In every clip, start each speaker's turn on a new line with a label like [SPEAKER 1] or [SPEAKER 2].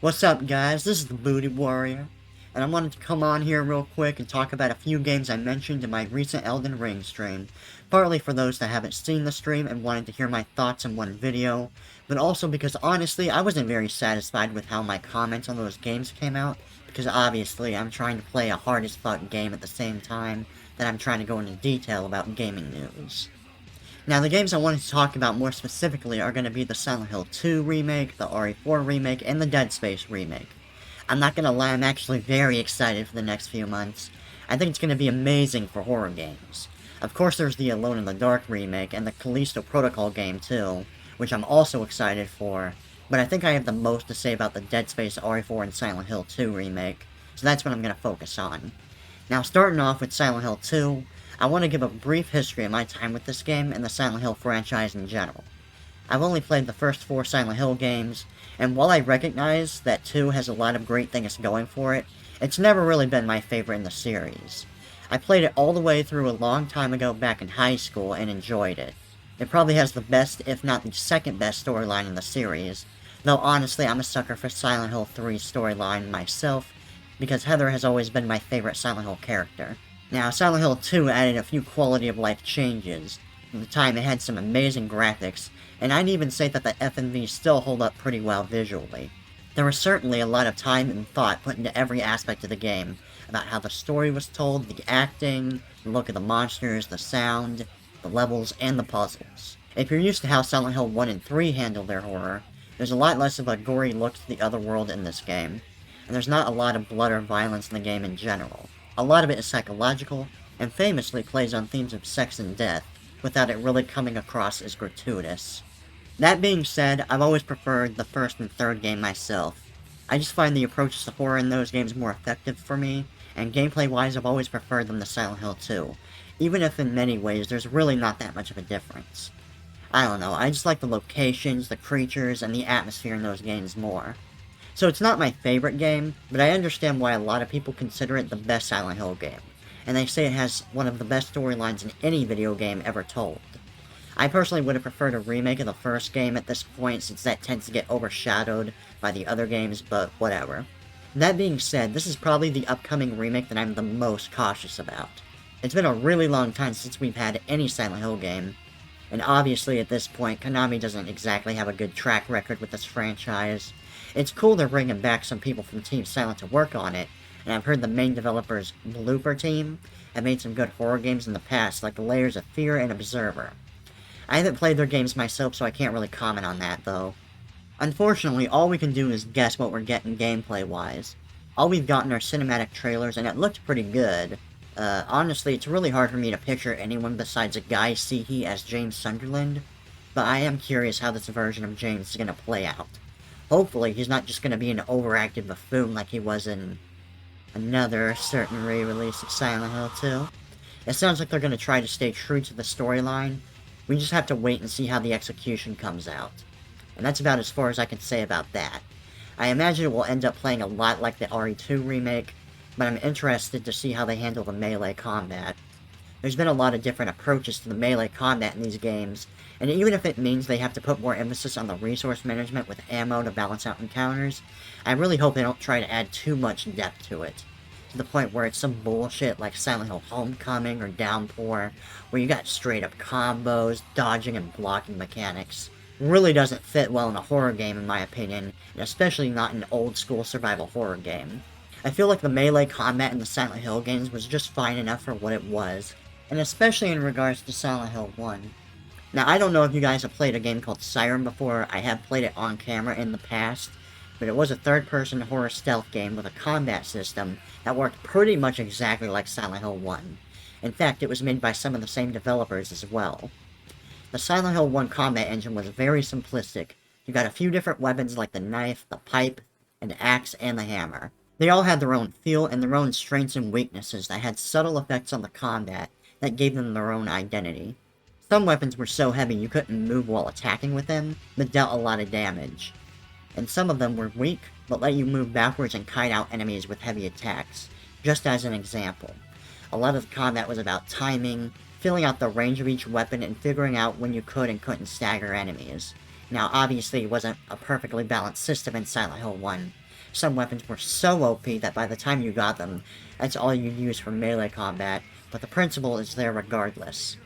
[SPEAKER 1] What's up, guys? This is the Booty Warrior, and I wanted to come on here real quick and talk about a few games I mentioned in my recent Elden Ring stream, partly for those that haven't seen the stream and wanted to hear my thoughts in one video, but also because honestly, I wasn't very satisfied with how my comments on those games came out, because obviously I'm trying to play a hard as fuck game at the same time that I'm trying to go into detail about gaming news. Now, the games I wanted to talk about more specifically are going to be the Silent Hill 2 remake, the RE4 remake, and the Dead Space remake. I'm not going to lie, I'm actually very excited for the next few months. I think it's going to be amazing for horror games. Of course, there's the Alone in the Dark remake and the Callisto Protocol game too, which I'm also excited for, but I think I have the most to say about the Dead Space RE4 and Silent Hill 2 remake, so that's what I'm going to focus on. Now, starting off with Silent Hill 2, I want to give a brief history of my time with this game and the Silent Hill franchise in general. I've only played the first 4 Silent Hill games, and while I recognize that 2 has a lot of great things going for it, it's never really been my favorite in the series. I played it all the way through a long time ago back in high school and enjoyed it. It probably has the best, if not the second best storyline in the series, though honestly I'm a sucker for Silent Hill 3's storyline myself, because Heather has always been my favorite Silent Hill character. Now, Silent Hill 2 added a few quality-of-life changes. At the time, it had some amazing graphics, and I'd even say that the FMVs still hold up pretty well visually. There was certainly a lot of time and thought put into every aspect of the game, about how the story was told, the acting, the look of the monsters, the sound, the levels, and the puzzles. If you're used to how Silent Hill 1 and 3 handled their horror, there's a lot less of a gory look to the other world in this game, and there's not a lot of blood or violence in the game in general. A lot of it is psychological, and famously plays on themes of sex and death, without it really coming across as gratuitous. That being said, I've always preferred the first and third game myself. I just find the approaches to horror in those games more effective for me, and gameplay-wise I've always preferred them to Silent Hill 2, even if in many ways there's really not that much of a difference. I don't know, I just like the locations, the creatures, and the atmosphere in those games more. So it's not my favorite game, but I understand why a lot of people consider it the best Silent Hill game, and they say it has one of the best storylines in any video game ever told. I personally would have preferred a remake of the first game at this point, since that tends to get overshadowed by the other games, but whatever. That being said, this is probably the upcoming remake that I'm the most cautious about. It's been a really long time since we've had any Silent Hill game, and obviously at this point, Konami doesn't exactly have a good track record with this franchise. It's cool they're bringing back some people from Team Silent to work on it, and I've heard the main developers, Blooper Team, have made some good horror games in the past, like Layers of Fear and Observer. I haven't played their games myself, so I can't really comment on that, though. Unfortunately, all we can do is guess what we're getting gameplay-wise. All we've gotten are cinematic trailers, and it looked pretty good. Honestly, it's really hard for me to picture anyone besides a Guy Seehee as James Sunderland, but I am curious how this version of James is going to play out. Hopefully, he's not just going to be an overactive buffoon like he was in another certain re-release of Silent Hill 2. It sounds like they're going to try to stay true to the storyline. We just have to wait and see how the execution comes out. And that's about as far as I can say about that. I imagine it will end up playing a lot like the RE2 remake, but I'm interested to see how they handle the melee combat. There's been a lot of different approaches to the melee combat in these games, and even if it means they have to put more emphasis on the resource management with ammo to balance out encounters, I really hope they don't try to add too much depth to it. To the point where it's some bullshit like Silent Hill Homecoming or Downpour, where you got straight up combos, dodging and blocking mechanics. Really doesn't fit well in a horror game in my opinion, and especially not an old school survival horror game. I feel like the melee combat in the Silent Hill games was just fine enough for what it was, and especially in regards to Silent Hill 1. Now, I don't know if you guys have played a game called Siren before. I have played it on camera in the past, but it was a third-person horror stealth game with a combat system that worked pretty much exactly like Silent Hill 1. In fact, it was made by some of the same developers as well. The Silent Hill 1 combat engine was very simplistic. You got a few different weapons like the knife, the pipe, an axe, and the hammer. They all had their own feel and their own strengths and weaknesses that had subtle effects on the combat that gave them their own identity. Some weapons were so heavy you couldn't move while attacking with them, but dealt a lot of damage. And some of them were weak, but let you move backwards and kite out enemies with heavy attacks, just as an example. A lot of the combat was about timing, filling out the range of each weapon, and figuring out when you could and couldn't stagger enemies. Now, obviously, it wasn't a perfectly balanced system in Silent Hill 1, Some weapons were so OP that by the time you got them, that's all you use for melee combat, but the principle is there regardless.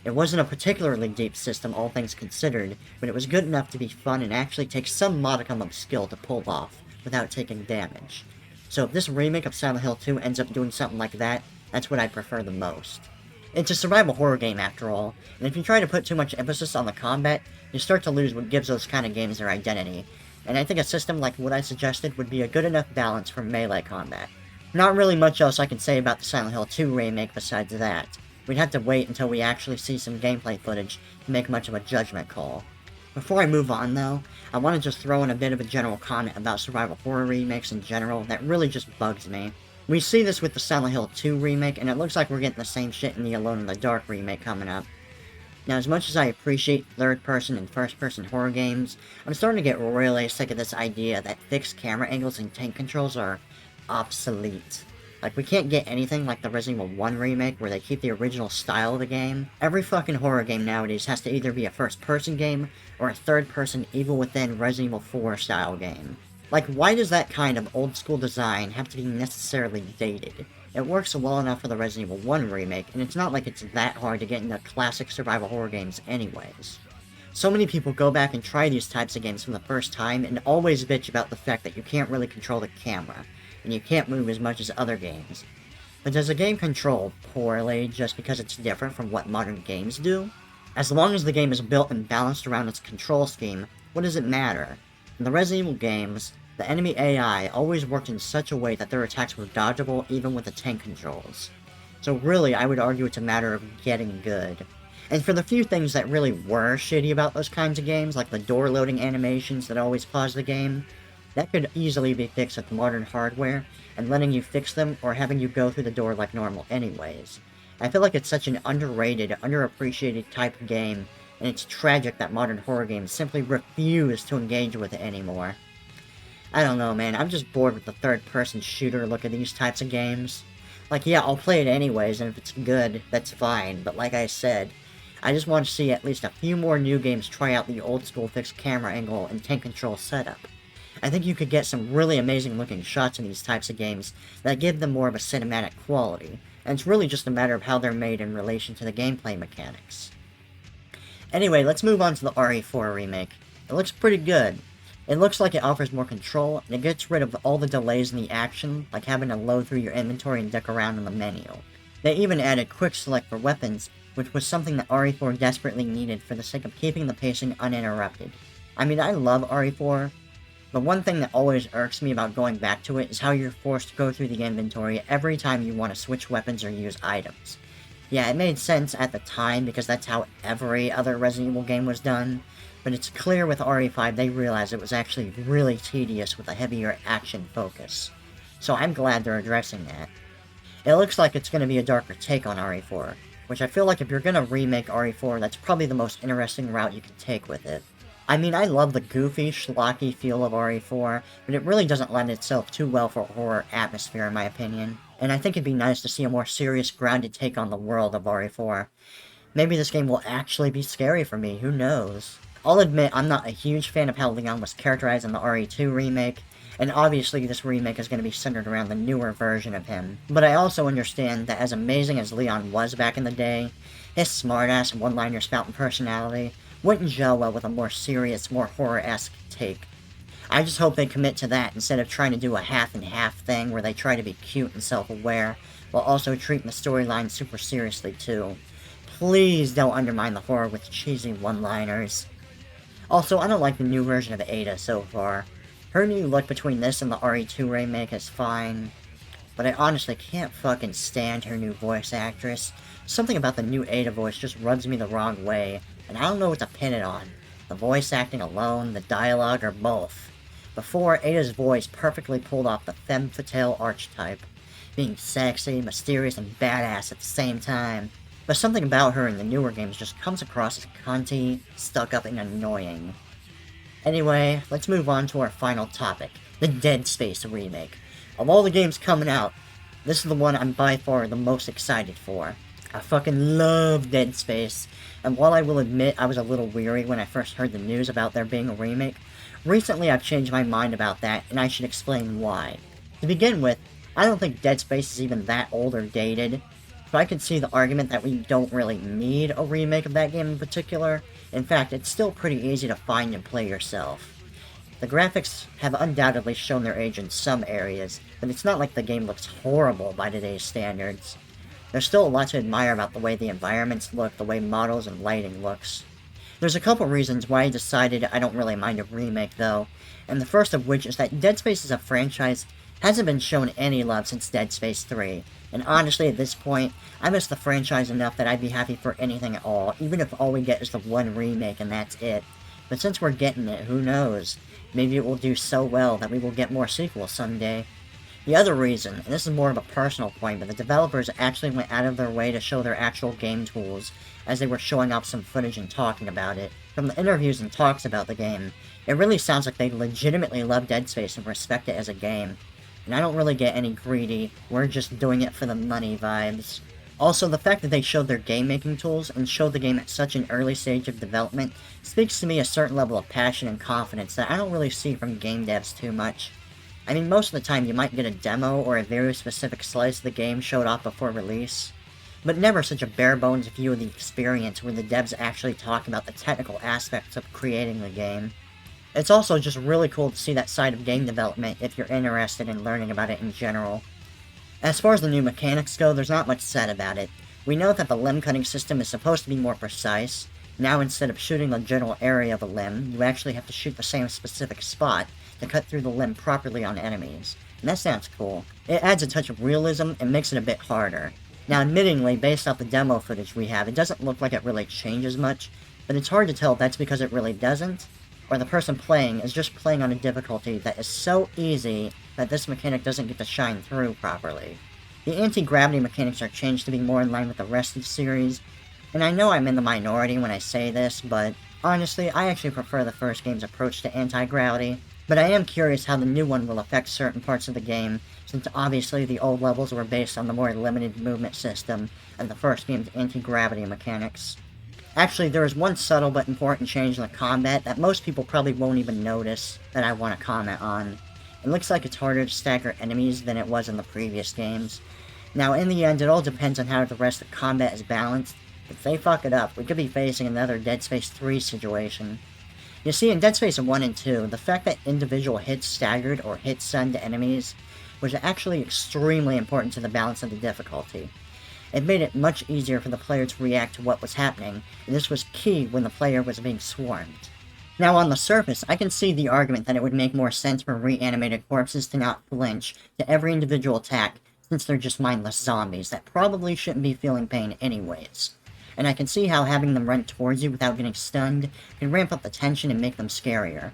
[SPEAKER 1] It wasn't a particularly deep system, all things considered, but it was good enough to be fun and actually take some modicum of skill to pull off, without taking damage. So if this remake of Silent Hill 2 ends up doing something like that, that's what I prefer the most. It's a survival horror game after all, and if you try to put too much emphasis on the combat, you start to lose what gives those kind of games their identity, and I think a system like what I suggested would be a good enough balance for melee combat. Not really much else I can say about the Silent Hill 2 remake besides that. We'd have to wait until we actually see some gameplay footage to make much of a judgment call. Before I move on though, I want to just throw in a bit of a general comment about survival horror remakes in general that really just bugs me. We see this with the Silent Hill 2 remake, and it looks like we're getting the same shit in the Alone in the Dark remake coming up. Now, as much as I appreciate third-person and first-person horror games, I'm starting to get really sick of this idea that fixed camera angles and tank controls are obsolete. Like, we can't get anything like the Resident Evil 1 remake where they keep the original style of the game. Every fucking horror game nowadays has to either be a first-person game or a third-person Evil Within Resident Evil 4 style game. Like, why does that kind of old-school design have to be necessarily dated? It works well enough for the Resident Evil 1 remake, and it's not like it's that hard to get into classic survival horror games anyways. So many people go back and try these types of games for the first time and always bitch about the fact that you can't really control the camera, and you can't move as much as other games. But does a game control poorly just because it's different from what modern games do? As long as the game is built and balanced around its control scheme, what does it matter? In the Resident Evil games, the enemy AI always worked in such a way that their attacks were dodgeable even with the tank controls. So really, I would argue it's a matter of getting good. And for the few things that really were shitty about those kinds of games, like the door loading animations that always pause the game, that could easily be fixed with modern hardware, and letting you fix them or having you go through the door like normal anyways. I feel like it's such an underrated, underappreciated type of game, and it's tragic that modern horror games simply refuse to engage with it anymore. I don't know, man, I'm just bored with the third-person shooter look of these types of games. Like, yeah, I'll play it anyways, and if it's good, that's fine, but like I said, I just want to see at least a few more new games try out the old-school fixed camera angle and tank control setup. I think you could get some really amazing-looking shots in these types of games that give them more of a cinematic quality, and it's really just a matter of how they're made in relation to the gameplay mechanics. Anyway, let's move on to the RE4 remake. It looks pretty good. It looks like it offers more control, and it gets rid of all the delays in the action, like having to load through your inventory and duck around in the menu. They even added quick select for weapons, which was something that RE4 desperately needed for the sake of keeping the pacing uninterrupted. I mean, I love RE4, but one thing that always irks me about going back to it is how you're forced to go through the inventory every time you want to switch weapons or use items. Yeah, it made sense at the time because that's how every other Resident Evil game was done, but it's clear with RE5 they realized it was actually really tedious with a heavier action focus. So I'm glad they're addressing that. It looks like it's going to be a darker take on RE4, which I feel like if you're going to remake RE4, that's probably the most interesting route you can take with it. I mean, I love the goofy, schlocky feel of RE4, but it really doesn't lend itself too well for a horror atmosphere in my opinion, and I think it'd be nice to see a more serious, grounded take on the world of RE4. Maybe this game will actually be scary for me, who knows? I'll admit I'm not a huge fan of how Leon was characterized in the RE2 remake, and obviously this remake is going to be centered around the newer version of him. But I also understand that as amazing as Leon was back in the day, his smartass, one-liner spouting personality wouldn't gel well with a more serious, more horror-esque take. I just hope they commit to that instead of trying to do a half-and-half thing where they try to be cute and self-aware, while also treating the storyline super seriously too. Please don't undermine the horror with cheesy one-liners. Also, I don't like the new version of Ada so far. Her new look between this and the RE2 remake is fine, but I honestly can't fucking stand her new voice actress. Something about the new Ada voice just rubs me the wrong way, and I don't know what to pin it on. The voice acting alone, the dialogue, or both. Before, Ada's voice perfectly pulled off the femme fatale archetype, being sexy, mysterious, and badass at the same time. But something about her in the newer games just comes across as cunty, stuck-up, and annoying. Anyway, let's move on to our final topic, the Dead Space remake. Of all the games coming out, this is the one I'm by far the most excited for. I fucking love Dead Space, and while I will admit I was a little weary when I first heard the news about there being a remake, Recently I've changed my mind about that, and I should explain why. To begin with, I don't think Dead Space is even that old or dated, so I can see the argument that we don't really need a remake of that game in particular. In fact, it's still pretty easy to find and play yourself. The graphics have undoubtedly shown their age in some areas, but it's not like the game looks horrible by today's standards. There's still a lot to admire about the way the environments look, the way models and lighting looks. There's a couple reasons why I decided I don't really mind a remake though, and the first of which is that Dead Space as a franchise hasn't been shown any love since Dead Space 3, and honestly at this point, I miss the franchise enough that I'd be happy for anything at all, even if all we get is the one remake and that's it. But since we're getting it, who knows? Maybe it will do so well that we will get more sequels someday. The other reason, and this is more of a personal point, but the developers actually went out of their way to show their actual game tools, as they were showing off some footage and talking about it. From the interviews and talks about the game, it really sounds like they legitimately love Dead Space and respect it as a game. And I don't really get any greedy, we're just doing it for the money vibes. Also, the fact that they showed their game-making tools and showed the game at such an early stage of development speaks to me a certain level of passion and confidence that I don't really see from game devs too much. I mean, most of the time you might get a demo or a very specific slice of the game showed off before release, but never such a bare-bones view of the experience where the devs actually talk about the technical aspects of creating the game. It's also just really cool to see that side of game development if you're interested in learning about it in general. As far as the new mechanics go, there's not much said about it. We know that the limb cutting system is supposed to be more precise. Now instead of shooting the general area of a limb, you actually have to shoot the same specific spot to cut through the limb properly on enemies. And that sounds cool. It adds a touch of realism and makes it a bit harder. Now admittingly, based off the demo footage we have, it doesn't look like it really changes much, but it's hard to tell if that's because it really doesn't, or the person playing is just playing on a difficulty that is so easy that this mechanic doesn't get to shine through properly. The anti-gravity mechanics are changed to be more in line with the rest of the series, and I know I'm in the minority when I say this, but honestly, I actually prefer the first game's approach to anti-gravity, but I am curious how the new one will affect certain parts of the game, since obviously the old levels were based on the more limited movement system and the first game's anti-gravity mechanics. Actually, there is one subtle but important change in the combat that most people probably won't even notice that I want to comment on. It looks like it's harder to stagger enemies than it was in the previous games. Now, in the end, it all depends on how the rest of the combat is balanced. If they fuck it up, we could be facing another Dead Space 3 situation. You see, in Dead Space 1 and 2, the fact that individual hits staggered or hit stunned enemies was actually extremely important to the balance of the difficulty. It made it much easier for the player to react to what was happening, and this was key when the player was being swarmed. Now on the surface, I can see the argument that it would make more sense for reanimated corpses to not flinch to every individual attack, since they're just mindless zombies that probably shouldn't be feeling pain anyways. And I can see how having them run towards you without getting stunned can ramp up the tension and make them scarier.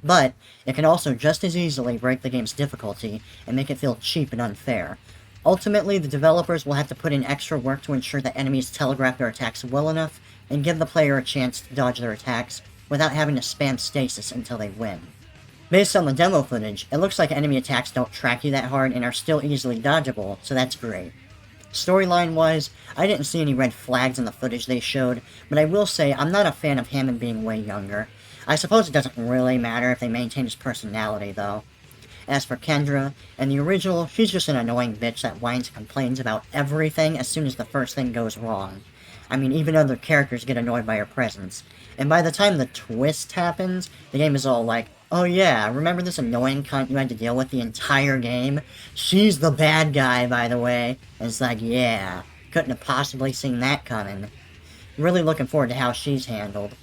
[SPEAKER 1] But, it can also just as easily break the game's difficulty and make it feel cheap and unfair. Ultimately, the developers will have to put in extra work to ensure that enemies telegraph their attacks well enough and give the player a chance to dodge their attacks without having to spam stasis until they win. Based on the demo footage, it looks like enemy attacks don't track you that hard and are still easily dodgeable, so that's great. Storyline-wise, I didn't see any red flags in the footage they showed, but I will say I'm not a fan of Hammond being way younger. I suppose it doesn't really matter if they maintain his personality, though. As for Kendra, in the original, she's just an annoying bitch that whines and complains about everything as soon as the first thing goes wrong. I mean, even other characters get annoyed by her presence. And by the time the twist happens, the game is all like, oh yeah, remember this annoying cunt you had to deal with the entire game? She's the bad guy, by the way. And it's like, yeah, couldn't have possibly seen that coming. Really looking forward to how she's handled.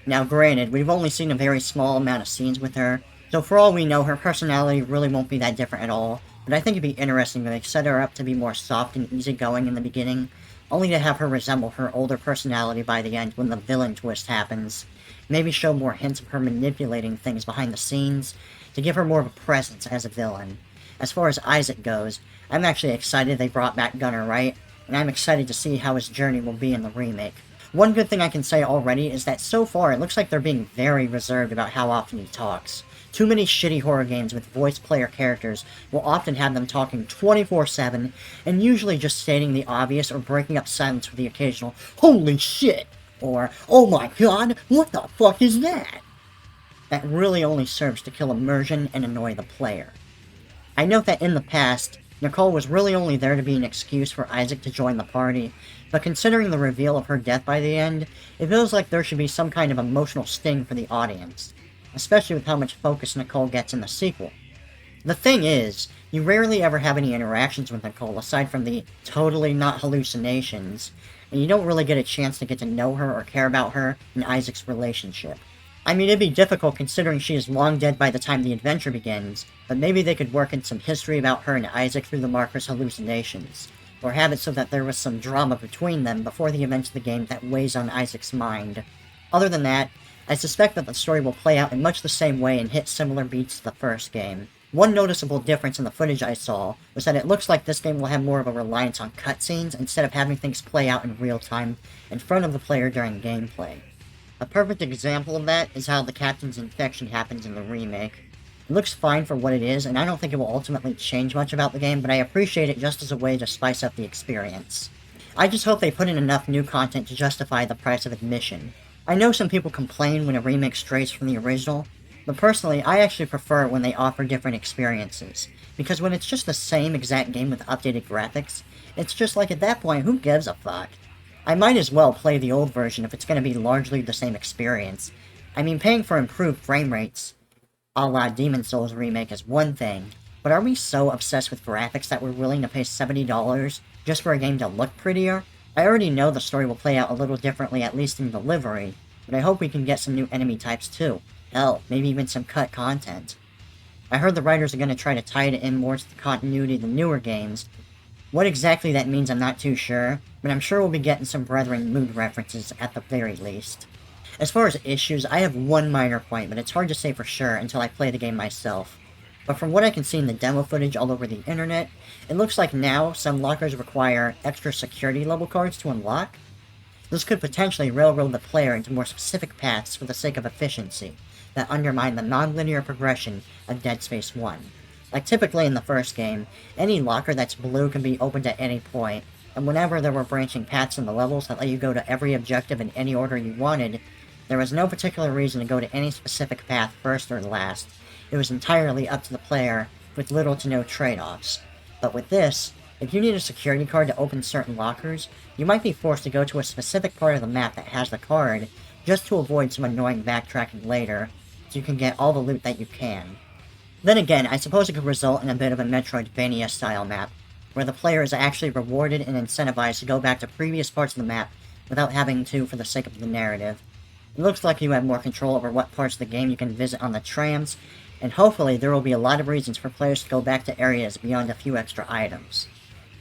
[SPEAKER 1] Now granted, we've only seen a very small amount of scenes with her, so for all we know, her personality really won't be that different at all, but I think it'd be interesting if they set her up to be more soft and easygoing in the beginning, only to have her resemble her older personality by the end when the villain twist happens. Maybe show more hints of her manipulating things behind the scenes, to give her more of a presence as a villain. As far as Isaac goes, I'm actually excited they brought back Gunnar Wright, and I'm excited to see how his journey will be in the remake. One good thing I can say already is that so far it looks like they're being very reserved about how often he talks. Too many shitty horror games with voice player characters will often have them talking 24/7, and usually just stating the obvious or breaking up silence with the occasional, "Holy shit!" or, "Oh my god, what the fuck is that?" that really only serves to kill immersion and annoy the player. I note that in the past, Nicole was really only there to be an excuse for Isaac to join the party, but considering the reveal of her death by the end, it feels like there should be some kind of emotional sting for the audience, especially with how much focus Nicole gets in the sequel. The thing is, you rarely ever have any interactions with Nicole aside from the totally not hallucinations, and you don't really get a chance to get to know her or care about her and Isaac's relationship. I mean, it'd be difficult considering she is long dead by the time the adventure begins, but maybe they could work in some history about her and Isaac through the marker's hallucinations, or have it so that there was some drama between them before the events of the game that weighs on Isaac's mind. Other than that, I suspect that the story will play out in much the same way and hit similar beats to the first game. One noticeable difference in the footage I saw was that it looks like this game will have more of a reliance on cutscenes instead of having things play out in real time in front of the player during gameplay. A perfect example of that is how the captain's infection happens in the remake. It looks fine for what it is, and I don't think it will ultimately change much about the game, but I appreciate it just as a way to spice up the experience. I just hope they put in enough new content to justify the price of admission. I know some people complain when a remake strays from the original, but personally, I actually prefer when they offer different experiences, because when it's just the same exact game with updated graphics, it's just like at that point, who gives a fuck? I might as well play the old version if it's going to be largely the same experience. I mean, paying for improved frame rates, a la Demon's Souls remake, is one thing, but are we so obsessed with graphics that we're willing to pay $70 just for a game to look prettier? I already know the story will play out a little differently, at least in delivery, but I hope we can get some new enemy types too. Hell, maybe even some cut content. I heard the writers are going to try to tie it in more to the continuity of the newer games. What exactly that means I'm not too sure, but I'm sure we'll be getting some Brethren mood references at the very least. As far as issues, I have one minor point, but it's hard to say for sure until I play the game myself. But from what I can see in the demo footage all over the internet, it looks like now some lockers require extra security level cards to unlock. This could potentially railroad the player into more specific paths for the sake of efficiency that undermine the non-linear progression of Dead Space 1. Like typically in the first game, any locker that's blue can be opened at any point, and whenever there were branching paths in the levels that let you go to every objective in any order you wanted, there was no particular reason to go to any specific path first or last. It was entirely up to the player, with little to no trade-offs. But with this, if you need a security card to open certain lockers, you might be forced to go to a specific part of the map that has the card, just to avoid some annoying backtracking later, so you can get all the loot that you can. Then again, I suppose it could result in a bit of a Metroidvania-style map, where the player is actually rewarded and incentivized to go back to previous parts of the map without having to for the sake of the narrative. It looks like you have more control over what parts of the game you can visit on the trams, and hopefully there will be a lot of reasons for players to go back to areas beyond a few extra items.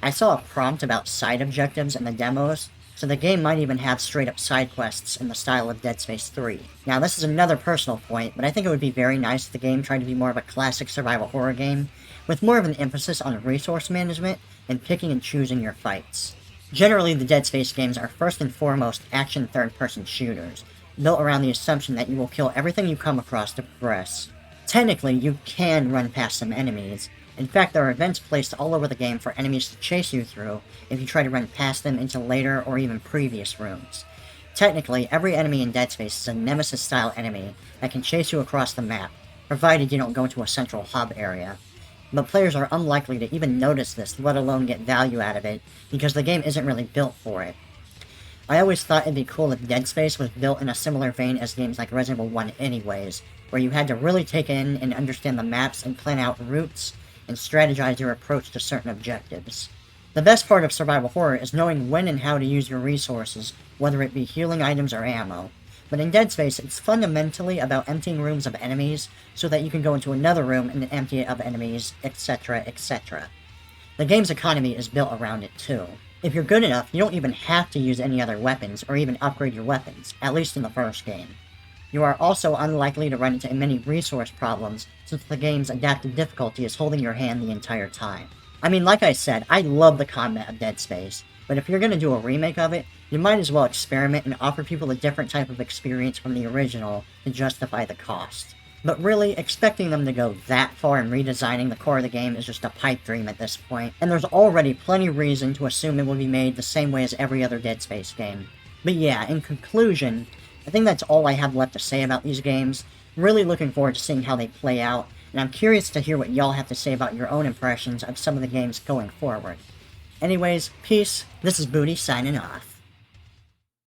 [SPEAKER 1] I saw a prompt about side objectives in the demos, so the game might even have straight-up side quests in the style of Dead Space 3. Now, this is another personal point, but I think it would be very nice if the game tried to be more of a classic survival horror game, with more of an emphasis on resource management and picking and choosing your fights. Generally, the Dead Space games are first and foremost action third-person shooters, built around the assumption that you will kill everything you come across to progress. Technically, you can run past some enemies. In fact, there are events placed all over the game for enemies to chase you through if you try to run past them into later or even previous rooms. Technically, every enemy in Dead Space is a Nemesis-style enemy that can chase you across the map, provided you don't go into a central hub area. But players are unlikely to even notice this, let alone get value out of it, because the game isn't really built for it. I always thought it'd be cool if Dead Space was built in a similar vein as games like Resident Evil 1 anyways, where you had to really take in and understand the maps and plan out routes, and strategize your approach to certain objectives. The best part of survival horror is knowing when and how to use your resources, whether it be healing items or ammo. But in Dead Space, it's fundamentally about emptying rooms of enemies, so that you can go into another room and empty it of enemies, etc., etc. The game's economy is built around it too. If you're good enough, you don't even have to use any other weapons, or even upgrade your weapons, at least in the first game. You are also unlikely to run into many resource problems, since the game's adaptive difficulty is holding your hand the entire time. I mean, like I said, I love the combat of Dead Space, but if you're gonna do a remake of it, you might as well experiment and offer people a different type of experience from the original to justify the cost. But really, expecting them to go that far in redesigning the core of the game is just a pipe dream at this point, and there's already plenty of reason to assume it will be made the same way as every other Dead Space game. But yeah, in conclusion, I think that's all I have left to say about these games. Really looking forward to seeing how they play out, and I'm curious to hear what y'all have to say about your own impressions of some of the games going forward. Anyways, peace, this is Bootie signing off.